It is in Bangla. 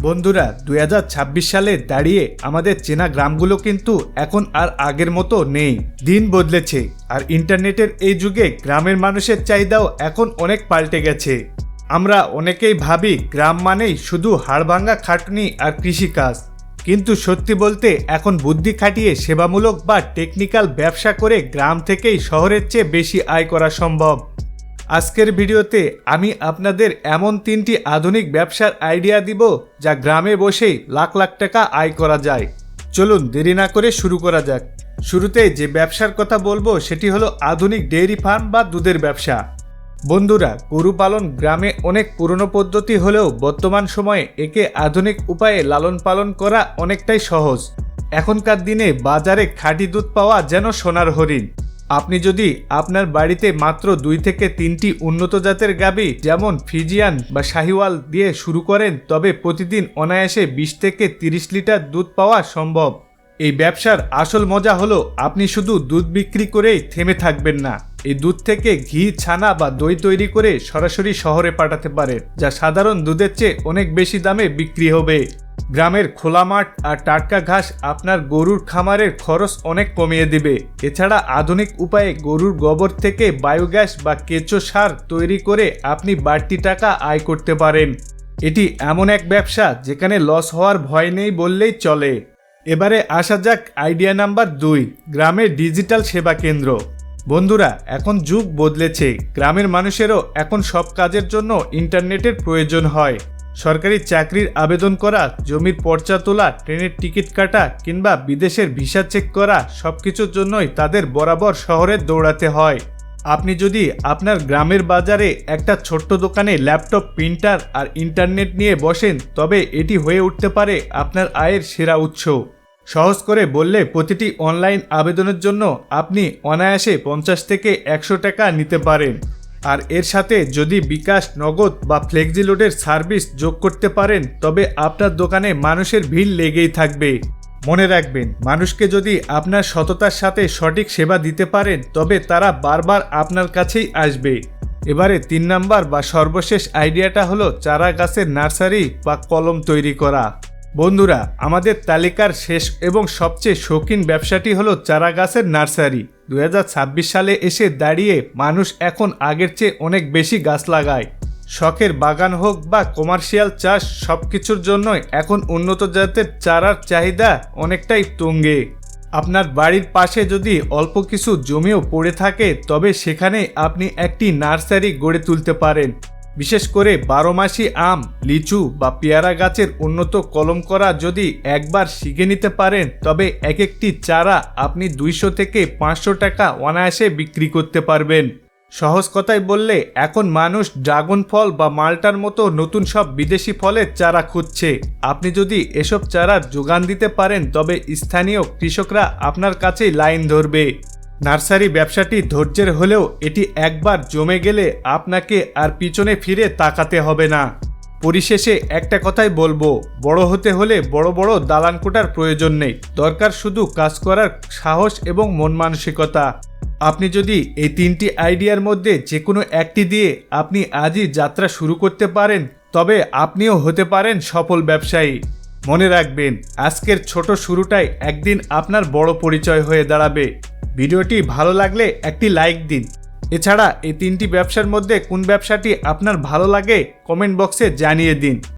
বন্ধুরা 2026 সালে দাঁড়িয়ে আমাদের চেনা গ্রামগুলো কিন্তু এখন আর আগের মতো নেই। দিন বদলেছে, আর ইন্টারনেটের এই যুগে গ্রামের মানুষের চাহিদাও এখন অনেক পাল্টে গেছে। আমরা অনেকেই ভাবি গ্রাম মানেই শুধু হাড়ভাঙ্গা খাটুনি আর কৃষিকাজ, কিন্তু সত্যি বলতে এখন বুদ্ধি খাটিয়ে সেবামূলক বা টেকনিক্যাল ব্যবসা করে গ্রাম থেকেই শহরের চেয়ে বেশি আয় করা সম্ভব। আজকের ভিডিওতে আমি আপনাদের এমন 3টি আধুনিক ব্যবসার আইডিয়া দিব যা গ্রামে বসেই লাখ লাখ টাকা আয় করা যায়। চলুন দেরি না করে শুরু করা যাক। শুরুতে যে ব্যবসার কথা বলবো সেটি হলো আধুনিক ডেইরি ফার্ম বা দুধের ব্যবসা। বন্ধুরা, গরু পালন গ্রামে অনেক পুরনো পদ্ধতি হলেও বর্তমান সময়ে একে আধুনিক উপায়ে লালন পালন করা অনেকটাই সহজ। এখনকার দিনে বাজারে খাঁটি দুধ পাওয়া যেন সোনার হরিণ। আপনি যদি আপনার বাড়িতে মাত্র 2 থেকে 3টি উন্নত জাতের গাভী যেমন ফ্রিজিয়ান বা শাহিওয়াল দিয়ে শুরু করেন, তবে প্রতিদিন অনায়াসে 20 থেকে 30 লিটার দুধ পাওয়া সম্ভব। এই ব্যবসার আসল মজা হলো আপনি শুধু দুধ বিক্রি করেই থেমে থাকবেন না। এই দুধ থেকে ঘি, ছানা বা দই তৈরি করে সরাসরি শহরে পাঠাতে পারেন, যা সাধারণ দুধের চেয়ে অনেক বেশি দামে বিক্রি হবে। গ্রামের খোলা মাঠ আর টাটকা ঘাস আপনার গরুর খামারের খরচ অনেক কমিয়ে দিবে। এছাড়া আধুনিক উপায়ে গরুর গোবর থেকে বায়োগ্যাস বা কেঁচো সার তৈরি করে আপনি বাড়তি টাকা আয় করতে পারেন। এটি এমন এক ব্যবসা যেখানে লস হওয়ার ভয় নেই বললেই চলে। এবারে আসা যাক আইডিয়া নাম্বার 2, গ্রামের ডিজিটাল সেবা কেন্দ্র। বন্ধুরা, এখন যুগ বদলেছে। গ্রামের মানুষেরও এখন সব কাজের জন্য ইন্টারনেটের প্রয়োজন হয়। সরকারি চাকরির আবেদন করা, জমির পর্চা তোলা, ট্রেনের টিকিট কাটা কিংবা বিদেশের ভিসা চেক করা, সবকিছুর জন্যই তাদের বরাবর শহরে দৌড়াতে হয়। আপনি যদি আপনার গ্রামের বাজারে একটা ছোট্ট দোকানে ল্যাপটপ, প্রিন্টার আর ইন্টারনেট নিয়ে বসেন, তবে এটি হয়ে উঠতে পারে আপনার আয়ের সেরা উৎস। সহজ করে বললে, প্রতিটি অনলাইন আবেদনের জন্য আপনি অনায়াসে 50 থেকে 100 টাকা নিতে পারেন। আর এর সাথে যদি বিকাশ, নগদ বা ফ্লেক্সি লোডের সার্ভিস যোগ করতে পারেন, তবে আপনার দোকানে মানুষের ভিড় লেগেই থাকবে। মনে রাখবেন, মানুষকে যদি আপনার সততার সাথে সঠিক সেবা দিতে পারেন, তবে তারা বারবার আপনার কাছেই আসবে। এবারে 3 নাম্বার বা সর্বশেষ আইডিয়াটা হলো চারা গাছের নার্সারি বা কলম তৈরি করা। বন্ধুরা, আমাদের তালিকার শেষ এবং সবচেয়ে শৌখিন ব্যবসাটি হলো চারা গাছের নার্সারি। 2026 সালে এসে দাঁড়িয়ে মানুষ এখন আগের চেয়ে অনেক বেশি গাছ লাগায়। শখের বাগান হোক বা কমার্শিয়াল চাষ, সবকিছুর জন্যই এখন উন্নত জাতের চারার চাহিদা অনেকটাই তুঙ্গে। আপনার বাড়ির পাশে যদি অল্প কিছু জমিও পড়ে থাকে, তবে সেখানে আপনি একটি নার্সারি গড়ে তুলতে পারেন। বিশেষ করে 12 মাসি আম, লিচু বা পেয়ারা গাছের উন্নত কলম করা যদি একবার শিখে নিতে পারেন, তবে এক একটি চারা আপনি 200 থেকে 500 টাকা অনায়াসে বিক্রি করতে পারবেন। সহজ কথায় বললে, এখন মানুষ ড্রাগন ফল বা মাল্টার মতো নতুন সব বিদেশি ফলের চারা খুঁজছে। আপনি যদি এসব চারার যোগান দিতে পারেন, তবে স্থানীয় কৃষকরা আপনার কাছেই লাইন ধরবে। নার্সারি ব্যবসাটি ধৈর্যের হলেও এটি একবার জমে গেলে আপনাকে আর পিছনে ফিরে তাকাতে হবে না। পরিশেষে একটা কথাই বলবো, বড় হতে হলে বড় বড় দালান কোঠার প্রয়োজন নেই, দরকার শুধু কাজ করার সাহস এবং মন মানসিকতা। আপনি যদি এই 3টি আইডিয়ার মধ্যে যে কোনো একটি দিয়ে আপনি আজই যাত্রা শুরু করতে পারেন, তবে আপনিও হতে পারেন সফল ব্যবসায়ী। মনে রাখবেন, আজকের ছোট শুরুটাই একদিন আপনার বড় পরিচয় হয়ে দাঁড়াবে। ভিডিওটি ভালো লাগলে একটি লাইক দিন। এছাড়া এই 3টি ব্যবসার মধ্যে কোন ব্যবসাটি আপনার ভালো লাগে কমেন্ট বক্সে জানিয়ে দিন।